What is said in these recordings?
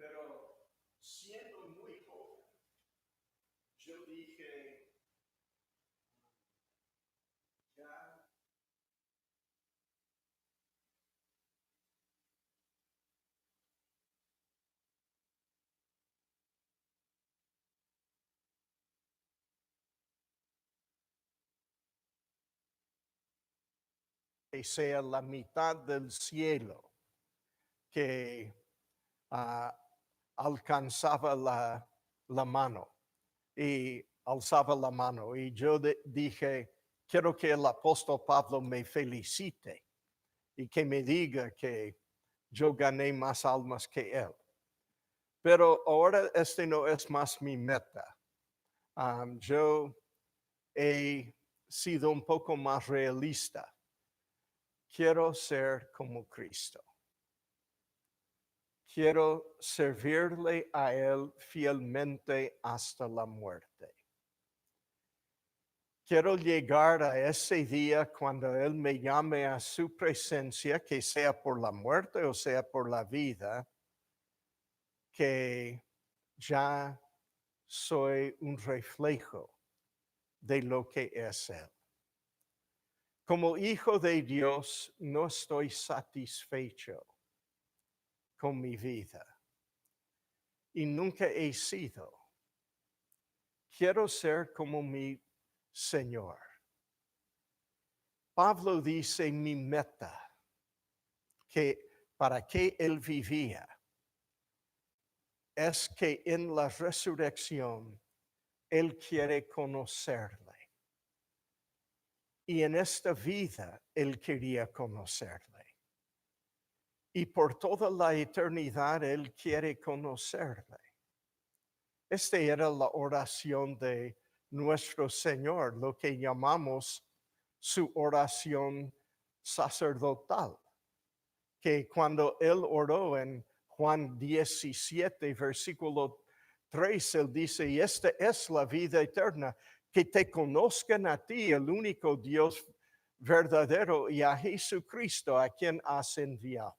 Pero siendo muy joven, yo dije, ya que sea la mitad del cielo que alcanzaba la mano y alzaba la mano. Y yo dije, quiero que el apóstol Pablo me felicite y que me diga que yo gané más almas que él. Pero ahora este no es más mi meta. Yo he sido un poco más realista. Quiero ser como Cristo. Quiero servirle a Él fielmente hasta la muerte. Quiero llegar a ese día cuando Él me llame a su presencia, que sea por la muerte o sea por la vida, que ya soy un reflejo de lo que es Él. Como hijo de Dios, no estoy satisfecho con mi vida y nunca he sido. Quiero ser como mi Señor. Pablo dice mi meta, que para que él vivía, es que en la resurrección él quiere conocerle. Y en esta vida él quería conocerle. Y por toda la eternidad él quiere conocerle. Esta era la oración de nuestro Señor, lo que llamamos su oración sacerdotal, que cuando él oró en Juan 17, versículo 3, él dice, y esta es la vida eterna, que te conozcan a ti, el único Dios verdadero, y a Jesucristo, a quien has enviado.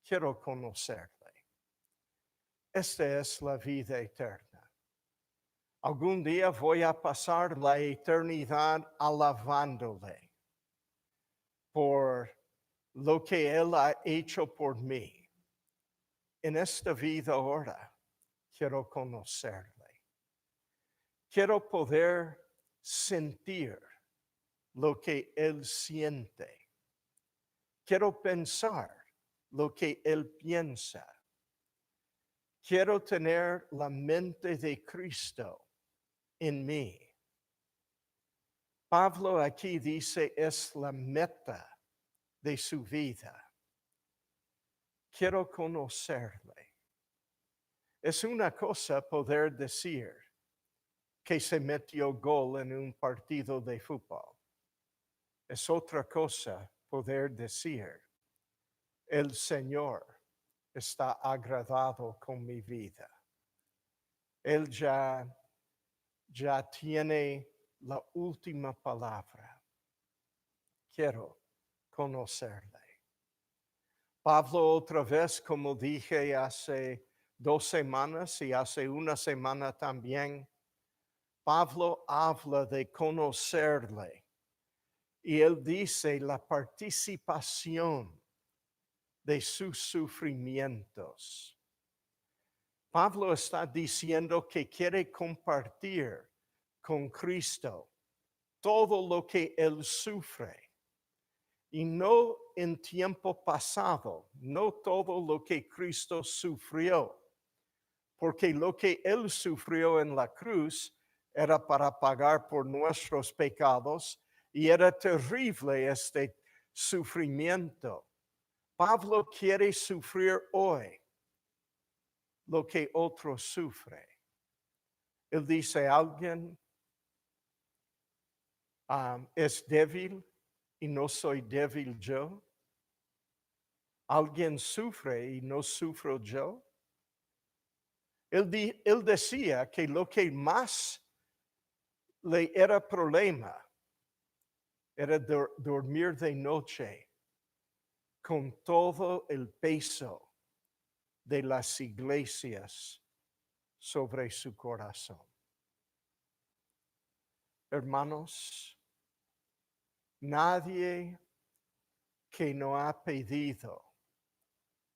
Quiero conocerle. Esta es la vida eterna. Algún día voy a pasar la eternidad alabándole por lo que Él ha hecho por mí. En esta vida ahora quiero conocerle. Quiero poder sentir lo que Él siente. Quiero pensar lo que Él piensa. Quiero tener la mente de Cristo en mí. Pablo aquí dice es la meta de su vida. Quiero conocerle. Es una cosa poder decir que se metió gol en un partido de fútbol. Es otra cosa poder decir, el Señor está agradado con mi vida. Él ya tiene la última palabra. Quiero conocerle. Pablo otra vez, como dije hace 2 semanas y hace una semana también, Pablo habla de conocerle y él dice la participación de sus sufrimientos. Pablo está diciendo que quiere compartir con Cristo todo lo que él sufre. Y no en tiempo pasado, no todo lo que Cristo sufrió, porque lo que Él sufrió en la cruz era para pagar por nuestros pecados y era terrible este sufrimiento. Pablo quiere sufrir hoy lo que otro sufre. Él dice, alguien es débil y no soy débil yo. ¿Alguien sufre y no sufro yo? Él decía que lo que más le era problema era dormir de noche con todo el peso de las iglesias sobre su corazón. Hermanos, nadie que no ha pedido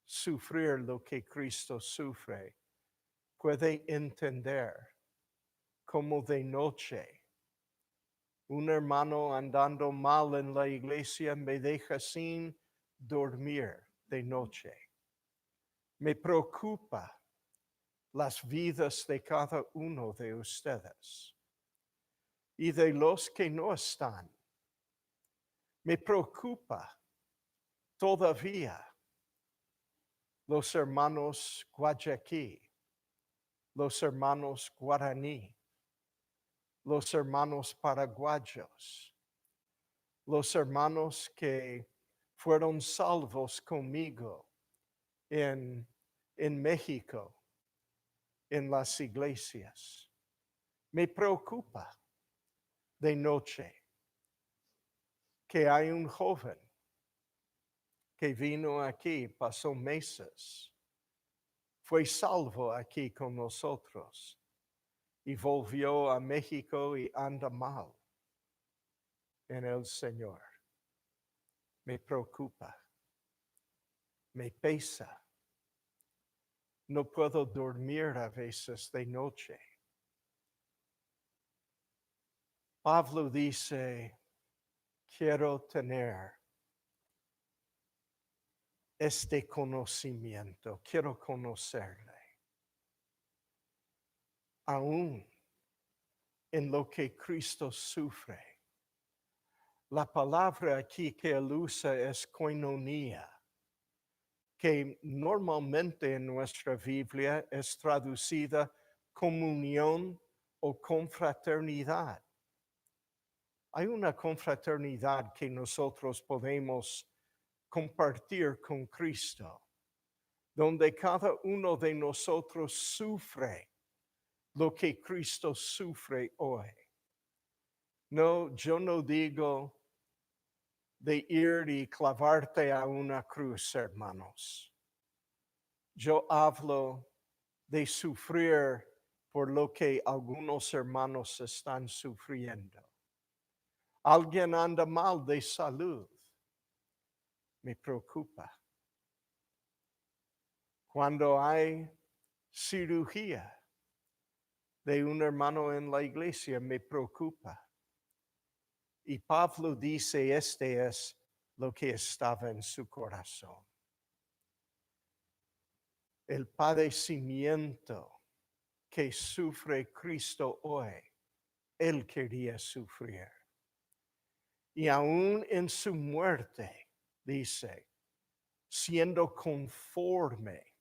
sufrir lo que Cristo sufre puede entender cómo de noche un hermano andando mal en la iglesia me deja sin dormir de noche. Me preocupa las vidas de cada uno de ustedes y de los que no están. Me preocupa todavía los hermanos Guayaquí, los hermanos guaraní, los hermanos paraguayos, los hermanos que fueron salvos conmigo en México, en las iglesias. Me preocupa de noche que hay un joven que vino aquí, pasó meses, fue salvo aquí con nosotros y volvió a México y anda mal en el Señor. Me preocupa, me pesa. No puedo dormir a veces de noche. Pablo dice, quiero tener este conocimiento, quiero conocerle. Aún en lo que Cristo sufre. La palabra aquí que él usa es koinonia, que normalmente en nuestra Biblia es traducida comunión o confraternidad. Hay una confraternidad que nosotros podemos compartir con Cristo, donde cada uno de nosotros sufre lo que Cristo sufre hoy. No, yo no digo de ir y clavarte a una cruz, hermanos. Yo hablo de sufrir por lo que algunos hermanos están sufriendo. Alguien anda mal de salud. Me preocupa. Cuando hay cirugía de un hermano en la iglesia, me preocupa. Y Pablo dice, este es lo que estaba en su corazón. El padecimiento que sufre Cristo hoy, él quería sufrir. Y aún en su muerte, dice, siendo conforme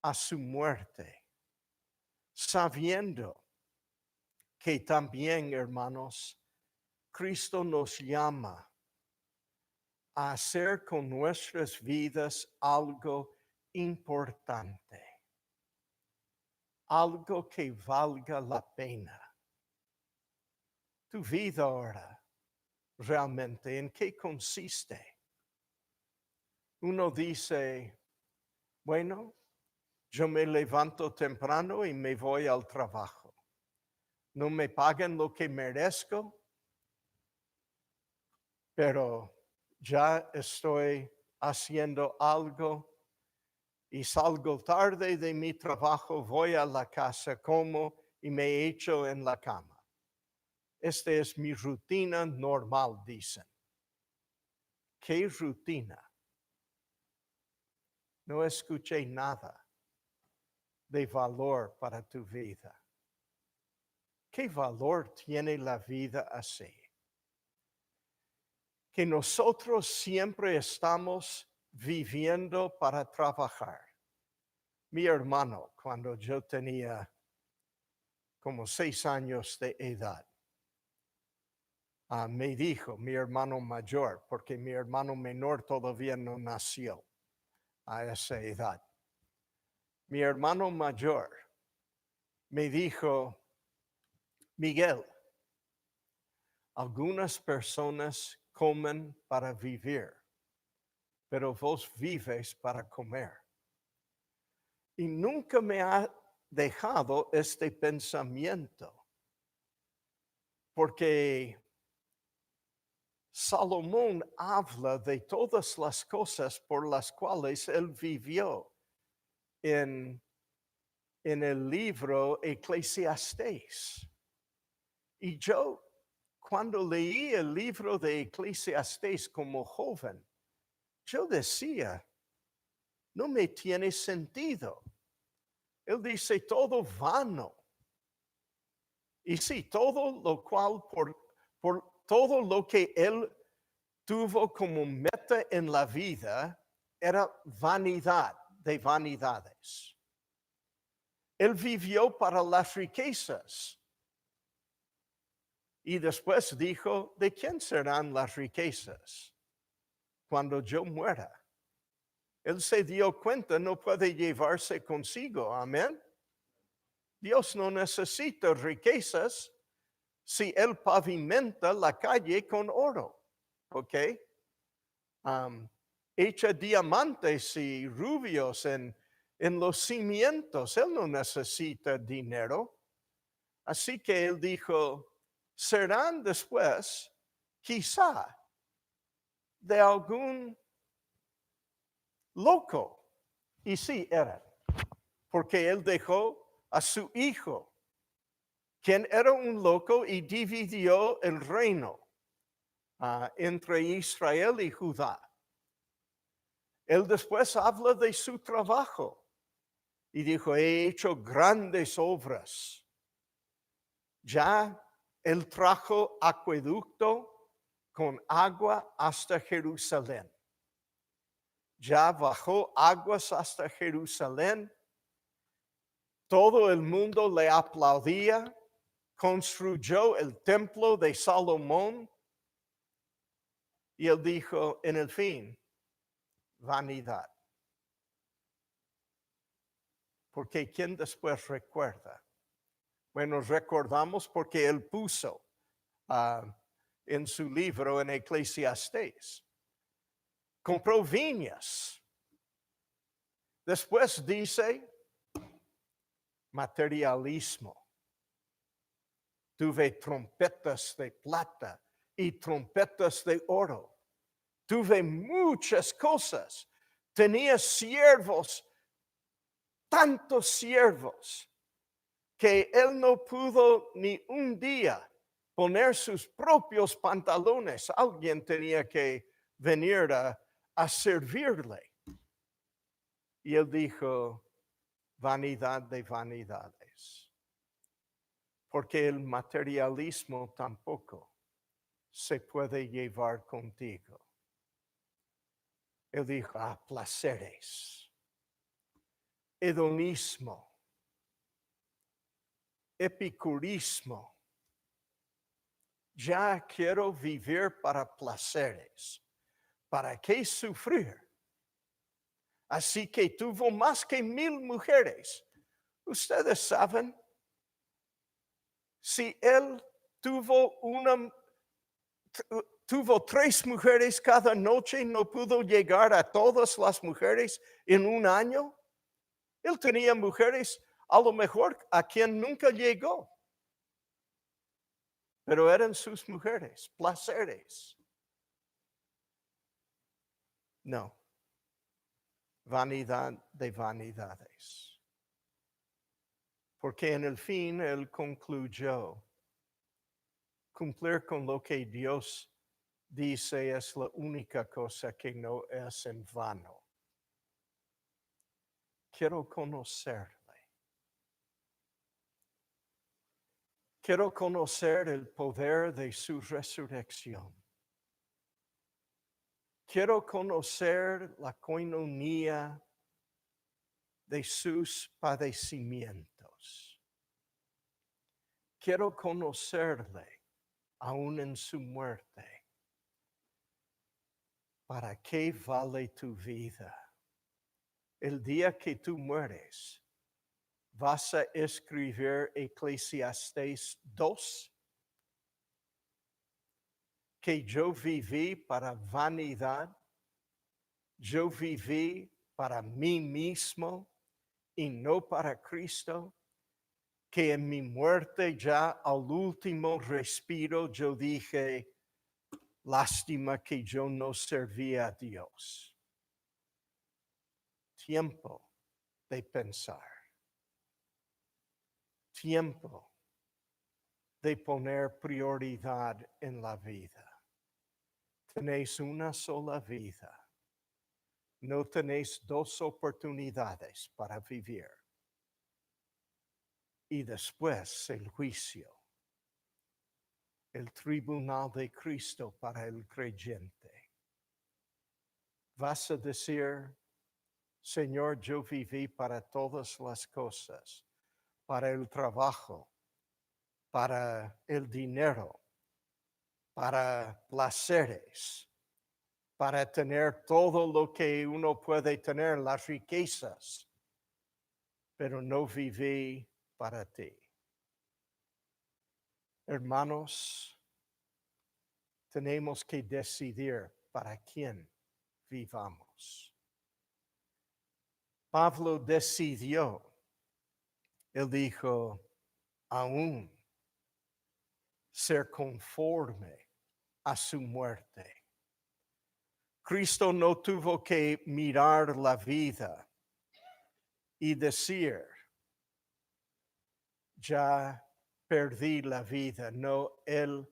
a su muerte, sabiendo que también, hermanos, Cristo nos llama a hacer con nuestras vidas algo importante, algo que valga la pena. Tu vida ahora, realmente, ¿en qué consiste? Uno dice, bueno, yo me levanto temprano y me voy al trabajo. No me pagan lo que merezco, pero ya estoy haciendo algo y salgo tarde de mi trabajo, voy a la casa, como y me echo en la cama. Esta es mi rutina normal, dicen. ¿Qué rutina? No escuché nada de valor para tu vida. ¿Qué valor tiene la vida así? Que nosotros siempre estamos viviendo para trabajar. Mi hermano, cuando yo tenía como 6 años de edad, me dijo, mi hermano mayor, porque mi hermano menor todavía no nació a esa edad. Mi hermano mayor me dijo, Miguel, algunas personas comen para vivir, pero vos vives para comer. Y nunca me ha dejado este pensamiento, porque Salomón habla de todas las cosas por las cuales él vivió en el libro Eclesiastés. Y yo, cuando leí el libro de Eclesiastés como joven, yo decía, no me tiene sentido. Él dice todo vano. Y sí, todo lo cual, por todo lo que él tuvo como meta en la vida, era vanidad de vanidades. Él vivió para las riquezas. Y después dijo, ¿de quién serán las riquezas cuando yo muera? Él se dio cuenta, no puede llevarse consigo. Amén. Dios no necesita riquezas si él pavimenta la calle con oro. ¿Ok? Echa diamantes y rubios en los cimientos. Él no necesita dinero. Así que él dijo, serán después, quizá, de algún loco. Y sí, eran, porque él dejó a su hijo, quien era un loco y dividió el reino entre Israel y Judá. Él después habla de su trabajo y dijo, he hecho grandes obras. Ya él trajo acueducto con agua hasta Jerusalén. Ya bajó aguas hasta Jerusalén. Todo el mundo le aplaudía. Construyó el templo de Salomón. Y él dijo, en el fin, vanidad. Porque ¿quién después recuerda? Bueno, recordamos porque él puso en su libro en Eclesiastés. Compró viñas. Después dice, materialismo. Tuve trompetas de plata y trompetas de oro. Tuve muchas cosas. Tenía siervos, tantos siervos, que él no pudo ni un día poner sus propios pantalones. Alguien tenía que venir a servirle. Y él dijo, vanidad de vanidades. Porque el materialismo tampoco se puede llevar contigo. Él dijo, placeres, hedonismo, epicurismo. Ya quiero vivir para placeres. ¿Para qué sufrir? Así que tuvo más que 1,000 mujeres. Ustedes saben, si él tuvo 3 mujeres cada noche, no pudo llegar a todas las mujeres en un año. Él tenía mujeres a lo mejor a quien nunca llegó, pero eran sus mujeres, placeres. No, vanidad de vanidades. Porque en el fin él concluyó, cumplir con lo que Dios dice es la única cosa que no es en vano. Quiero conocerle. Quiero conocer el poder de su resurrección. Quiero conocer la coinonía de sus padecimientos. Quiero conocerle aún en su muerte. ¿Para qué vale tu vida? El día que tú mueres, vas a escribir Eclesiastés 2, que yo viví para vanidad, yo viví para mí mismo y no para Cristo, que en mi muerte ya al último respiro yo dije, lástima que yo no servía a Dios. Tiempo de pensar. Tiempo de poner prioridad en la vida. Tenéis una sola vida. No tenéis dos oportunidades para vivir. Y después el juicio. El tribunal de Cristo para el creyente. Vas a decir, Señor, yo viví para todas las cosas, para el trabajo, para el dinero, para placeres, para tener todo lo que uno puede tener, las riquezas, pero no viví para ti. Hermanos, tenemos que decidir para quién vivamos. Pablo decidió, él dijo, aún ser conforme a su muerte. Cristo no tuvo que mirar la vida y decir, ya perdí la vida. No, él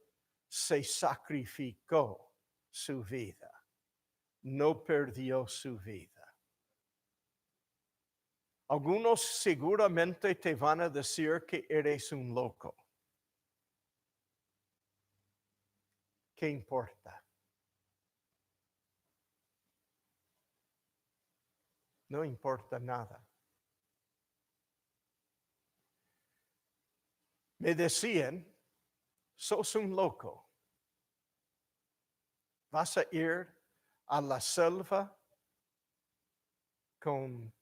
se sacrificó su vida. No perdió su vida. Algunos seguramente te van a decir que eres un loco. ¿Qué importa? No importa nada. Me decían, sos un loco. Vas a ir a la selva con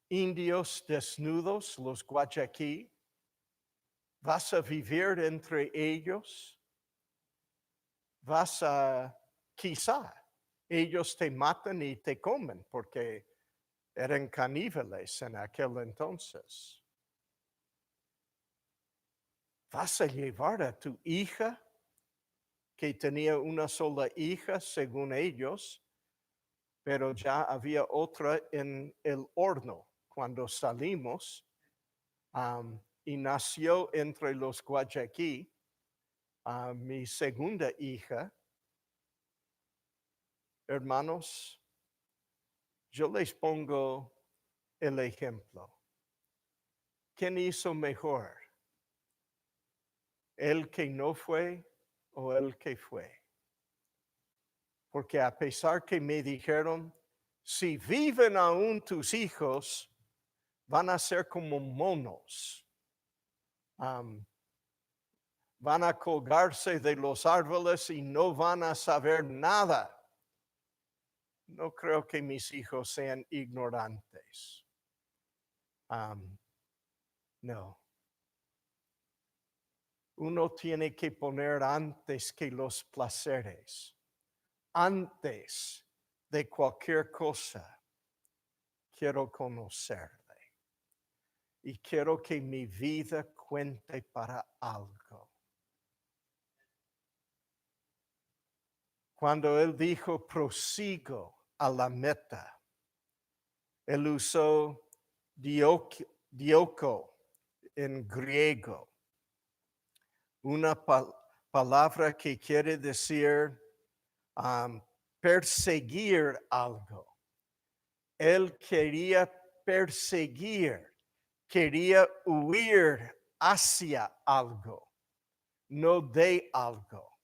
indios desnudos, los guayaquí. Vas a vivir entre ellos. Quizá, ellos te matan y te comen porque eran caníbales en aquel entonces. Vas a llevar a tu hija, que tenía una sola hija según ellos, pero ya había otra en el horno cuando salimos, y nació entre los guayaquí mi segunda hija. Hermanos, yo les pongo el ejemplo. ¿Quién hizo mejor? ¿El que no fue o el que fue? Porque a pesar que me dijeron, si viven aún tus hijos, van a ser como monos. Van a colgarse de los árboles y no van a saber nada. No creo que mis hijos sean ignorantes. No. Uno tiene que poner antes que los placeres, antes de cualquier cosa. Quiero conocerle y quiero que mi vida cuente para algo. Cuando él dijo prosigo a la meta, él usó dioko en griego, una palabra que quiere decir perseguir algo. Él quería perseguir, quería huir hacia algo, no de algo,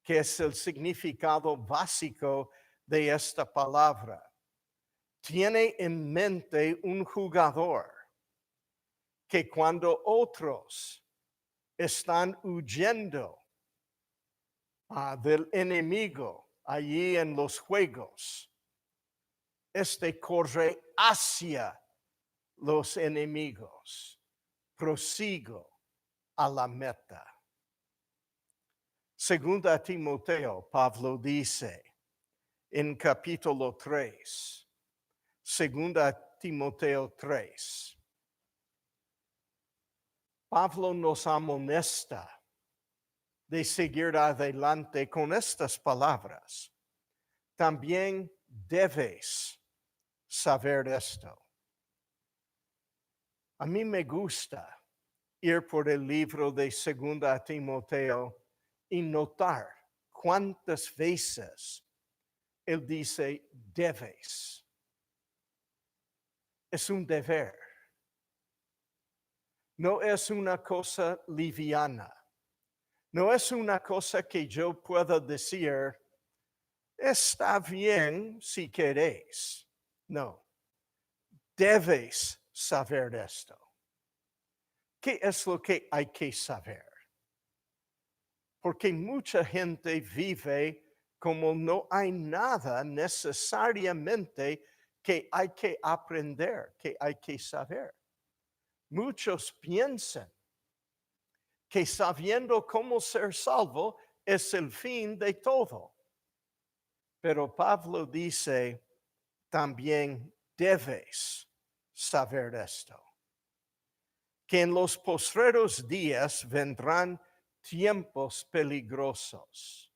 que es el significado básico de esta palabra. Tiene en mente un jugador que cuando otros están huyendo del enemigo allí en los juegos, corre hacia los enemigos. Prosigo a la meta. Segunda Timoteo, Pablo dice en capítulo 3, Segunda Timoteo 3. Pablo nos amonesta de seguir adelante con estas palabras. También debes saber esto. A mí me gusta ir por el libro de 2 Timoteo y notar cuántas veces él dice debes. Es un deber. No es una cosa liviana. No es una cosa que yo pueda decir, está bien si queréis. No, debes saber esto. ¿Qué es lo que hay que saber? Porque mucha gente vive como no hay nada necesariamente que hay que aprender, que hay que saber. Muchos piensan que sabiendo cómo ser salvo es el fin de todo. Pero Pablo dice, también debes saber esto, que en los postreros días vendrán tiempos peligrosos.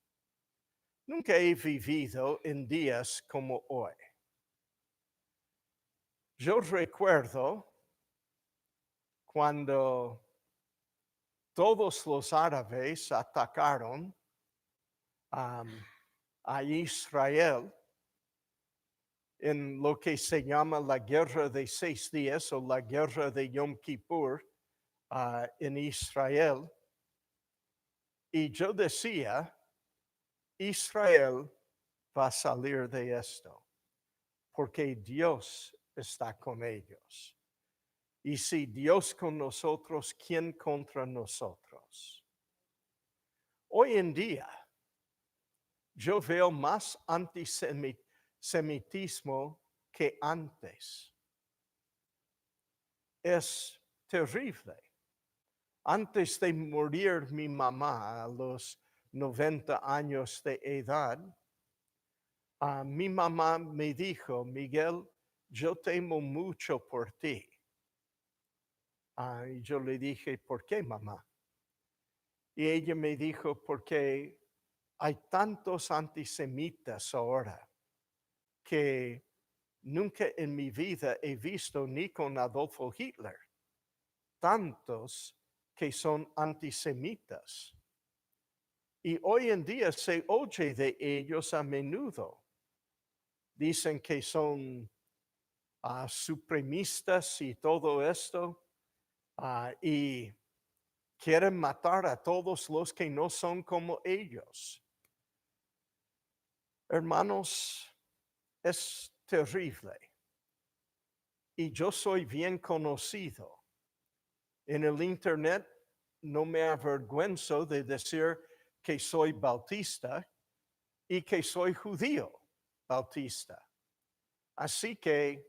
Nunca he vivido en días como hoy. Yo recuerdo cuando todos los árabes atacaron a Israel en lo que se llama la guerra de 6 días o la guerra de Yom Kippur en Israel. Y yo decía, Israel va a salir de esto, porque Dios está con ellos. Y si Dios con nosotros, ¿quién contra nosotros? Hoy en día, yo veo más antisemitismo que antes. Es terrible. Antes de morir mi mamá a los 90 años de edad, mi mamá me dijo, Miguel, yo temo mucho por ti. Y yo le dije, ¿por qué, mamá? Y ella me dijo, porque hay tantos antisemitas ahora que nunca en mi vida he visto ni con Adolfo Hitler. Tantos que son antisemitas. Y hoy en día se oye de ellos a menudo. Dicen que son supremistas y todo esto. Y quieren matar a todos los que no son como ellos. Hermanos, es terrible. Y yo soy bien conocido. En el internet no me avergüenzo de decir que soy bautista y que soy judío bautista. Así que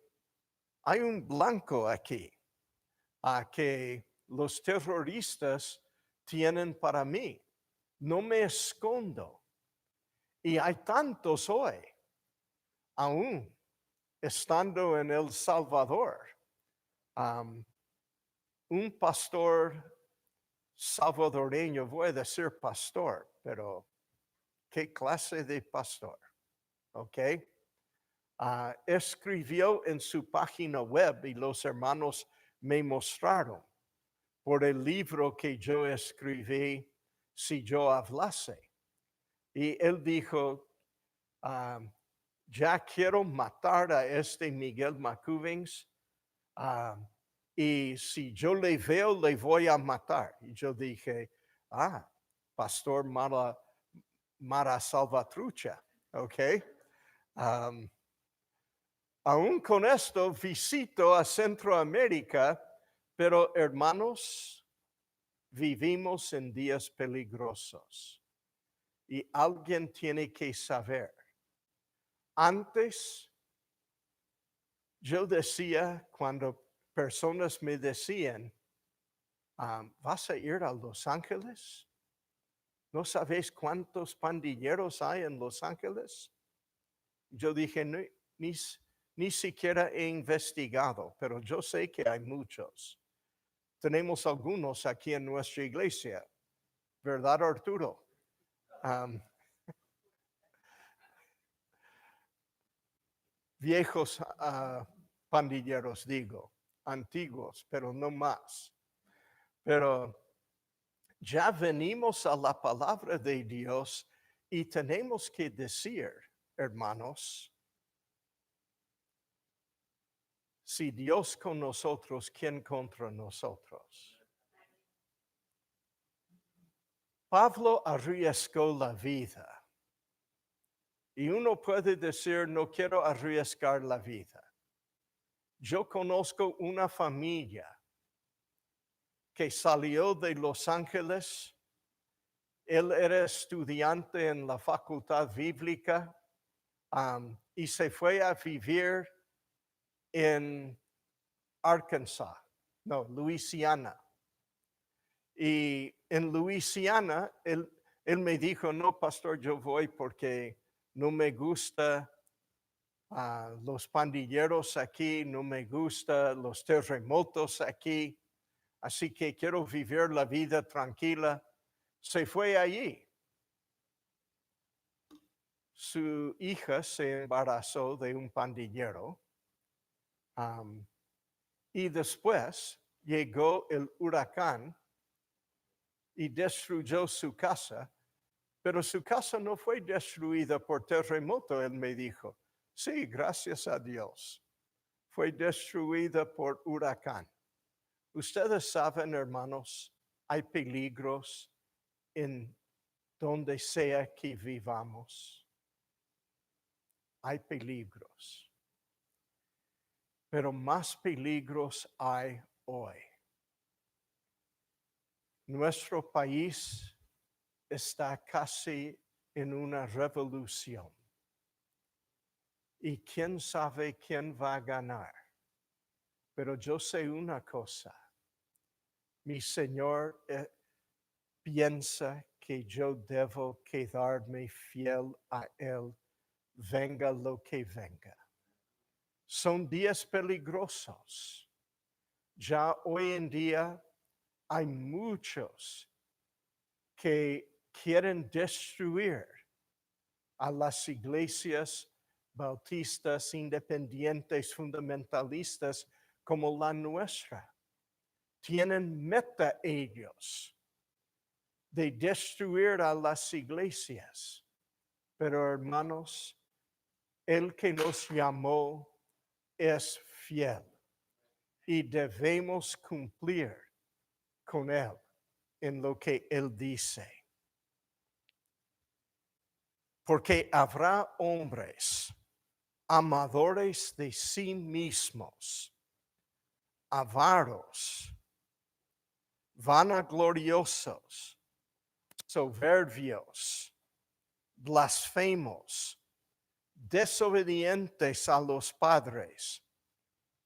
hay un blanco aquí que los terroristas tienen para mí. No me escondo. Y hay tantos hoy, aún estando en El Salvador. Un pastor salvadoreño, voy a decir pastor, pero ¿qué clase de pastor? ¿Ok? Escribió en su página web y los hermanos me mostraron por el libro que yo escribí, Si yo hablase. Y él dijo, ya quiero matar a este Miguel McCubbins, y si yo le veo, le voy a matar. Y yo dije, Pastor Mara Salvatrucha, ¿ok? Aún con esto visito a Centroamérica, pero hermanos, vivimos en días peligrosos y alguien tiene que saber. Antes, yo decía, cuando personas me decían, ¿vas a ir a Los Ángeles? ¿No sabéis cuántos pandilleros hay en Los Ángeles? Yo dije, Ni siquiera he investigado, pero yo sé que hay muchos. Tenemos algunos aquí en nuestra iglesia, ¿verdad, Arturo? Viejos pandilleros, digo, antiguos, pero no más. Pero ya venimos a la palabra de Dios y tenemos que decir, hermanos, si Dios con nosotros, ¿quién contra nosotros? Pablo arriesgó la vida. Y uno puede decir, no quiero arriesgar la vida. Yo conozco una familia que salió de Los Ángeles. Él era estudiante en la facultad bíblica y se fue a vivir en Arkansas, no, Luisiana. Y en Luisiana, él me dijo, no, pastor, yo voy porque no me gusta los pandilleros aquí, no me gusta los terremotos aquí, así que quiero vivir la vida tranquila. Se fue allí. Su hija se embarazó de un pandillero y después llegó el huracán y destruyó su casa, pero su casa no fue destruida por terremoto, él me dijo. Sí, gracias a Dios. Fue destruida por huracán. Ustedes saben, hermanos, hay peligros en donde sea que vivamos. Hay peligros. Pero más peligros hay hoy. Nuestro país está casi en una revolución. Y quién sabe quién va a ganar. Pero yo sé una cosa. Mi Señor piensa que yo debo quedarme fiel a Él, venga lo que venga. Son días peligrosos. Ya hoy en día hay muchos que quieren destruir a las iglesias bautistas, independientes, fundamentalistas como la nuestra. Tienen meta ellos de destruir a las iglesias. Pero hermanos, el que nos llamó es fiel y debemos cumplir con Él en lo que Él dice. Porque habrá hombres amadores de sí mismos, avaros, vanagloriosos, soberbios, blasfemos, desobedientes a los padres,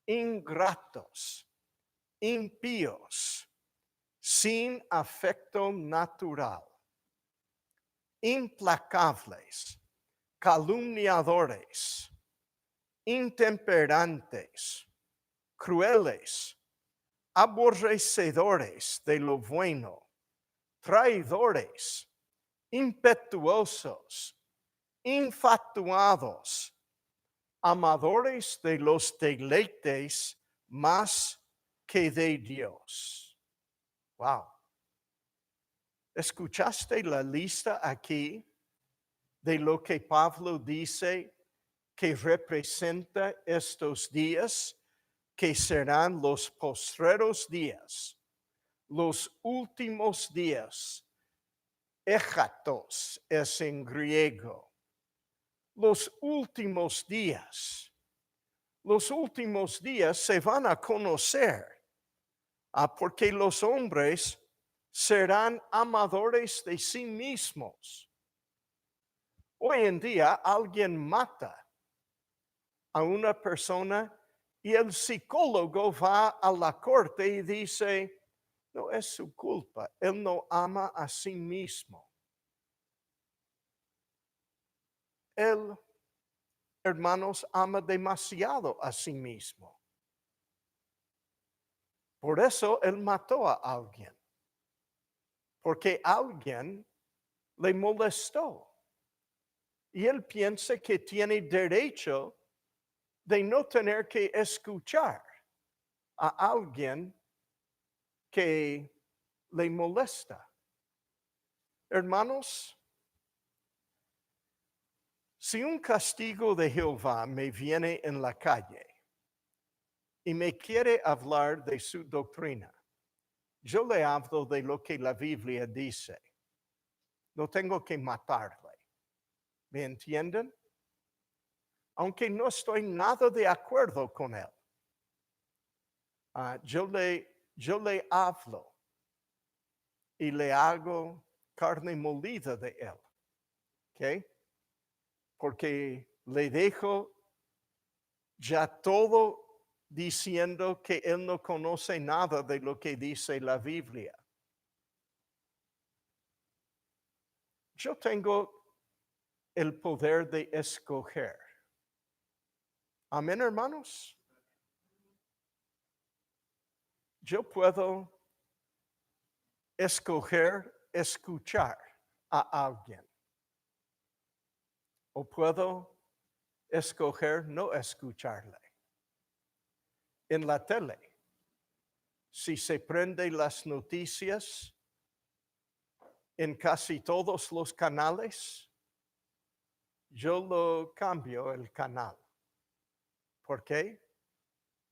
ingratos, impíos, sin afecto natural, implacables, calumniadores, intemperantes, crueles, aborrecedores de lo bueno, traidores, impetuosos, infatuados, amadores de los deleites más que de Dios. Wow. ¿Escuchaste la lista aquí de lo que Pablo dice que representa estos días que serán los postreros días, los últimos días? Echatos es en griego. Los últimos días. Los últimos días se van a conocer porque los hombres serán amadores de sí mismos. Hoy en día alguien mata a una persona y el psicólogo va a la corte y dice, no es su culpa, él no ama a sí mismo. Él hermanos, ama demasiado a sí mismo. Por eso él mató a alguien. Porque alguien le molestó. Y él piensa que tiene derecho de no tener que escuchar a alguien que le molesta. Hermanos, si un castigo de Jehová me viene en la calle y me quiere hablar de su doctrina, yo le hablo de lo que la Biblia dice. No tengo que matarle. ¿Me entienden? Aunque no estoy nada de acuerdo con él. Yo le hablo y le hago carne molida de él. ¿Ok? Porque le dejo ya todo diciendo que él no conoce nada de lo que dice la Biblia. Yo tengo el poder de escoger. Amén, hermanos. Yo puedo escoger escuchar a alguien. O puedo escoger no escucharle. En la tele, si se prende las noticias en casi todos los canales, yo lo cambio el canal. ¿Por qué?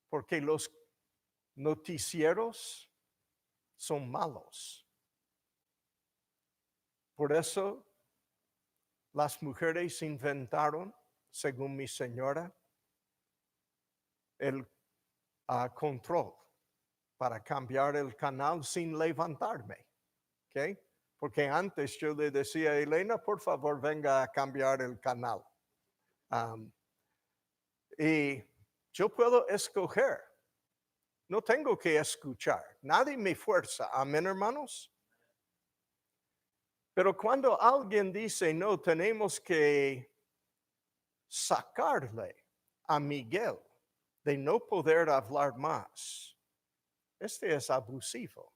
Porque los noticieros son malos. Por eso las mujeres inventaron, según mi señora, el control para cambiar el canal sin levantarme. ¿Ok? Porque antes yo le decía a Elena, por favor, venga a cambiar el canal. Y yo puedo escoger. No tengo que escuchar. Nadie me fuerza. Amén, hermanos. Pero cuando alguien dice, no, tenemos que sacarle a Miguel de no poder hablar más, este es abusivo.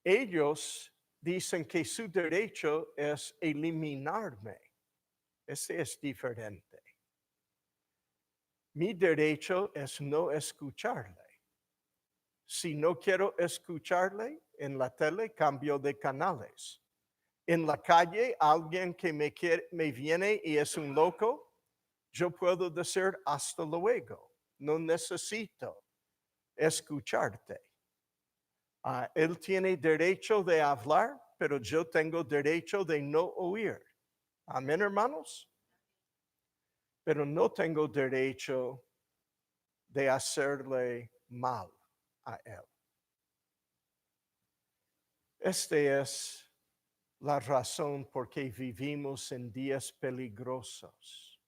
Ellos dicen que su derecho es eliminarme. Este es diferente. Mi derecho es no escucharle. Si no quiero escucharle en la tele, cambio de canales. En la calle, alguien que me viene y es un loco, yo puedo decir hasta luego. No necesito escucharte. Él tiene derecho de hablar, pero yo tengo derecho de no oír. Amén, hermanos. Pero no tengo derecho de hacerle mal a él. Esta es la razón por que vivimos en días peligrosos.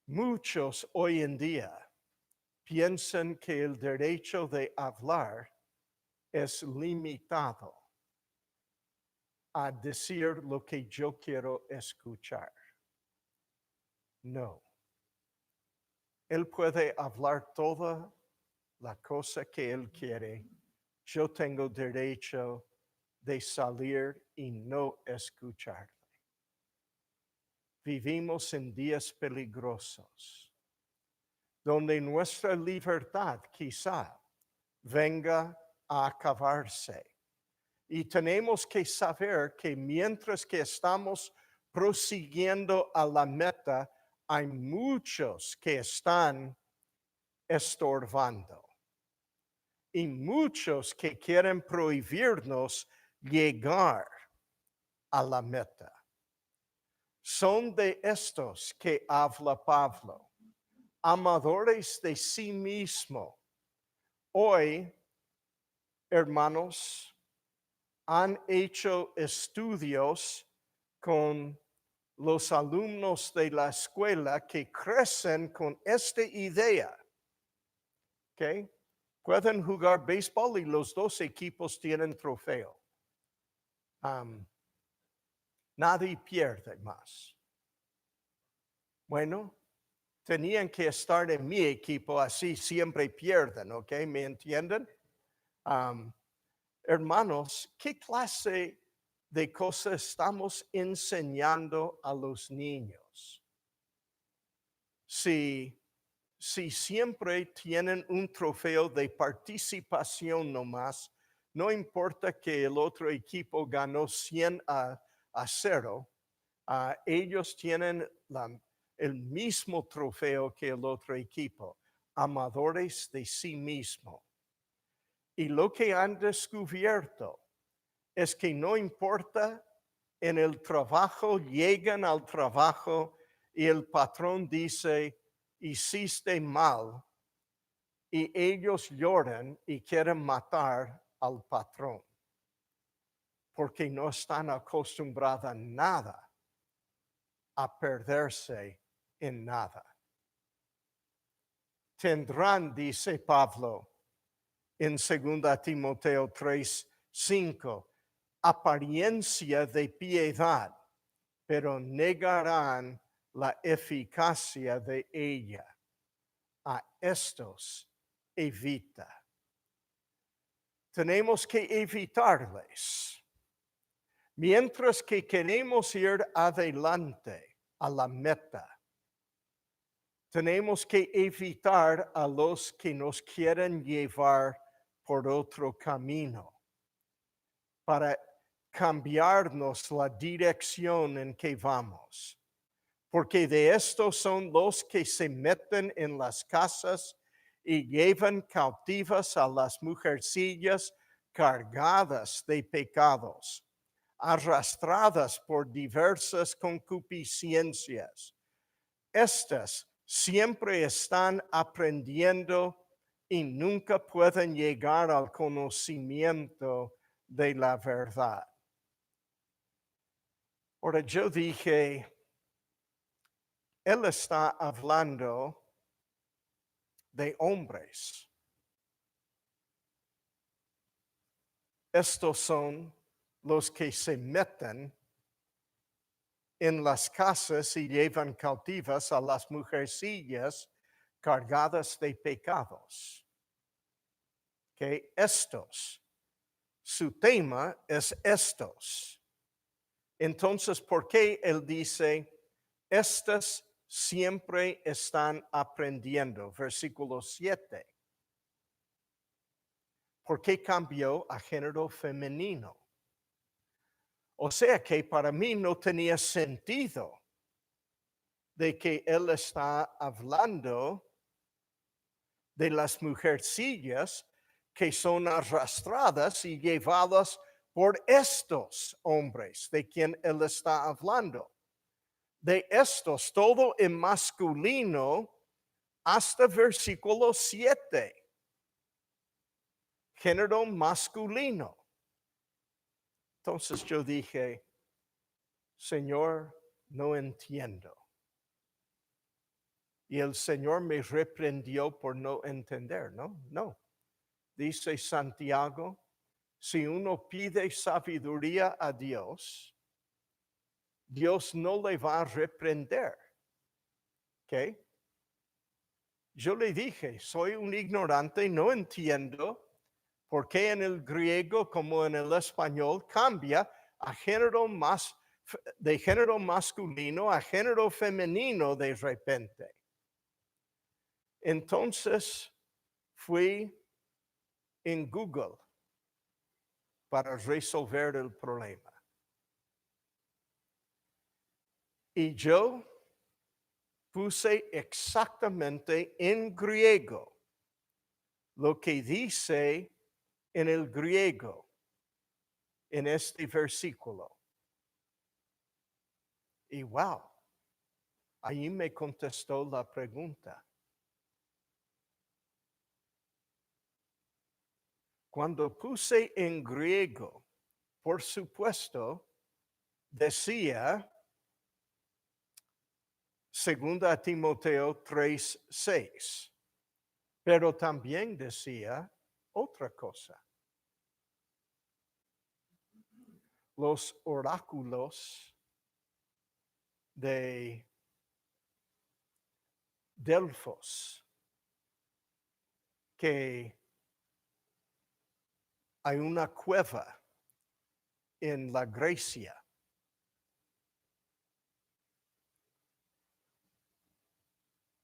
Muchos hoy en día piensan que el derecho de hablar es limitado a decir lo que yo quiero escuchar. No. Él puede hablar toda la cosa que él quiere. Yo tengo derecho de salir y no escucharle. Vivimos en días peligrosos, donde nuestra libertad quizá venga a acabarse. Y tenemos que saber que mientras que estamos prosiguiendo a la meta, hay muchos que están estorbando. Y muchos que quieren prohibirnos llegar a la meta. Son de estos que habla Pablo, amadores de sí mismo. Hoy, hermanos, han hecho estudios con los alumnos de la escuela que crecen con esta idea. ¿Ok? Pueden jugar béisbol y los dos equipos tienen trofeo. Nadie pierde más. Bueno, tenían que estar en mi equipo, así siempre pierden, ¿ok? ¿Me entienden? Hermanos, ¿qué clase de cosas estamos enseñando a los niños? Si siempre tienen un trofeo de participación nomás, no importa que el otro equipo ganó 100-0, ellos tienen el mismo trofeo que el otro equipo, amadores de sí mismo. Y lo que han descubierto es que no importa en el trabajo, llegan al trabajo y el patrón dice, hiciste mal, y ellos lloran y quieren matar al patrón, porque no están acostumbrados a nada, a perderse en nada. Tendrán, dice Pablo en 2 Timoteo 3:5, apariencia de piedad, pero negarán la eficacia de ella. A estos evita. Tenemos que evitarles. Mientras que queremos ir adelante a la meta, tenemos que evitar a los que nos quieren llevar por otro camino para cambiarnos la dirección en que vamos. Porque de estos son los que se meten en las casas y llevan cautivas a las mujercillas cargadas de pecados, arrastradas por diversas concupiscencias. Estas siempre están aprendiendo y nunca pueden llegar al conocimiento de la verdad. Ahora yo dije, él está hablando de hombres. Estos son los que se meten en las casas y llevan cautivas a las mujercillas cargadas de pecados. Que estos, su tema es estos. Entonces, ¿por qué él dice, estas siempre están aprendiendo? Versículo 7. ¿Por qué cambió a género femenino? O sea que para mí no tenía sentido de que él está hablando de las mujercillas que son arrastradas y llevadas por estos hombres de quien él está hablando. De estos, todo en masculino hasta versículo 7. Género masculino. Entonces yo dije, Señor, no entiendo. Y el Señor me reprendió por no entender, ¿no? No. Dice Santiago, si uno pide sabiduría a Dios, Dios no le va a reprender. ¿Ok? Yo le dije, soy un ignorante y no entiendo por qué en el griego como en el español cambia a de género masculino a género femenino de repente. Entonces fui en Google para resolver el problema. Y yo puse exactamente en griego lo que dice en el griego en este versículo. Y wow, ahí me contestó la pregunta. Cuando puse en griego, por supuesto, decía 2 Timoteo 3:6, pero también decía otra cosa. Los oráculos de Delfos, que hay una cueva en la Grecia.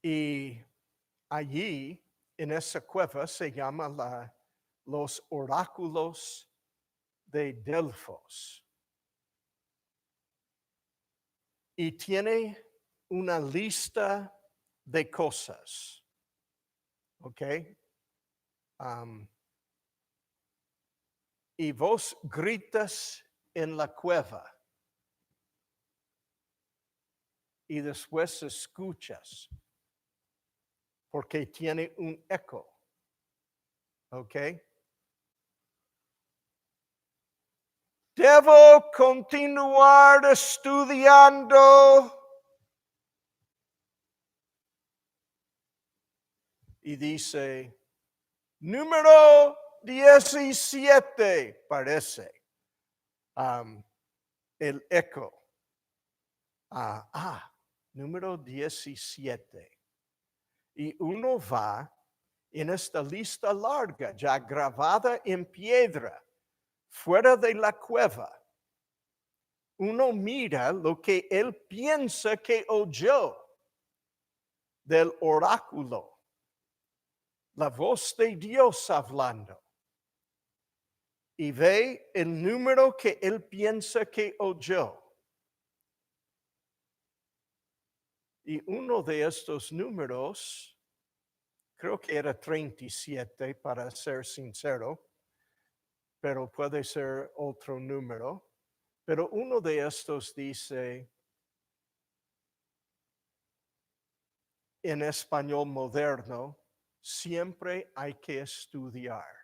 Y allí, en esa cueva, se llama los oráculos de Delfos. Y tiene una lista de cosas. ¿Ok? Y vos gritas en la cueva y después escuchas porque tiene un eco. ¿Ok? Debo continuar estudiando. Y dice, número 17, parece, el eco. Número 17. Y uno va en esta lista larga, ya grabada en piedra, fuera de la cueva. Uno mira lo que él piensa que oyó del oráculo, la voz de Dios hablando. Y ve el número que él piensa que oyó. Y uno de estos números, creo que era 37 para ser sincero, pero puede ser otro número. Pero uno de estos dice, en español moderno, siempre hay que estudiar.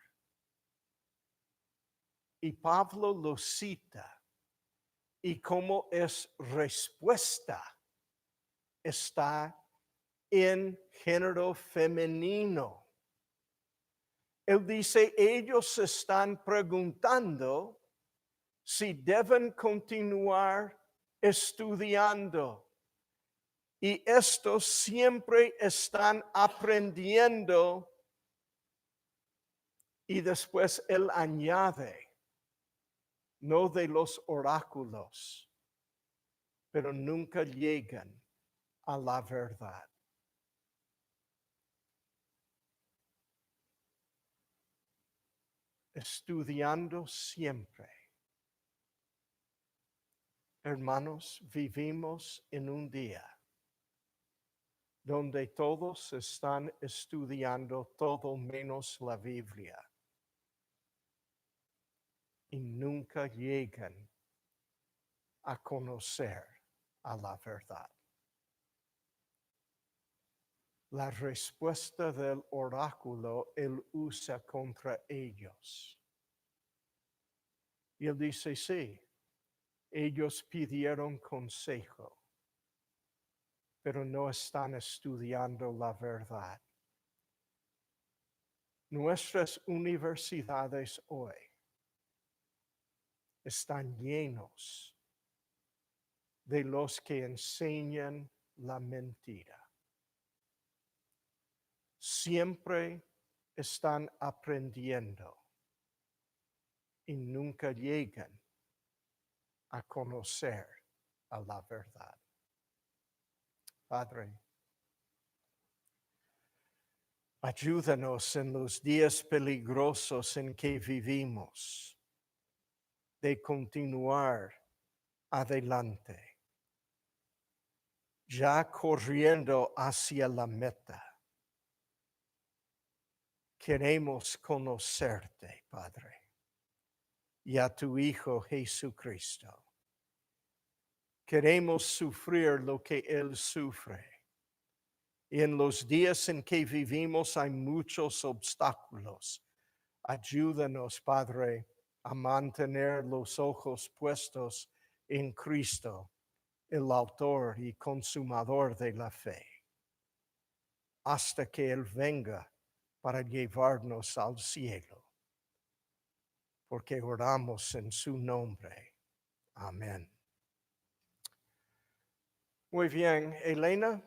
Y Pablo lo cita. Y como es respuesta, está en género femenino. Él dice, ellos están preguntando si deben continuar estudiando. Y estos siempre están aprendiendo. Y después él añade, no de los oráculos, pero nunca llegan a la verdad. Estudiando siempre. Hermanos, vivimos en un día donde todos están estudiando todo menos la Biblia y nunca llegan a conocer a la verdad. La respuesta del oráculo él usa contra ellos. Y él dice, sí, ellos pidieron consejo, pero no están estudiando la verdad. Nuestras universidades hoy están llenos de los que enseñan la mentira. Siempre están aprendiendo y nunca llegan a conocer a la verdad. Padre, ayúdanos en los días peligrosos en que vivimos de continuar adelante, ya corriendo hacia la meta. Queremos conocerte, Padre, y a tu Hijo Jesucristo. Queremos sufrir lo que Él sufre. Y en los días en que vivimos hay muchos obstáculos. Ayúdanos, Padre, a mantener los ojos puestos en Cristo, el autor y consumador de la fe, hasta que Él venga para llevarnos al cielo. Porque oramos en su nombre. Amén. Muy bien, Elena.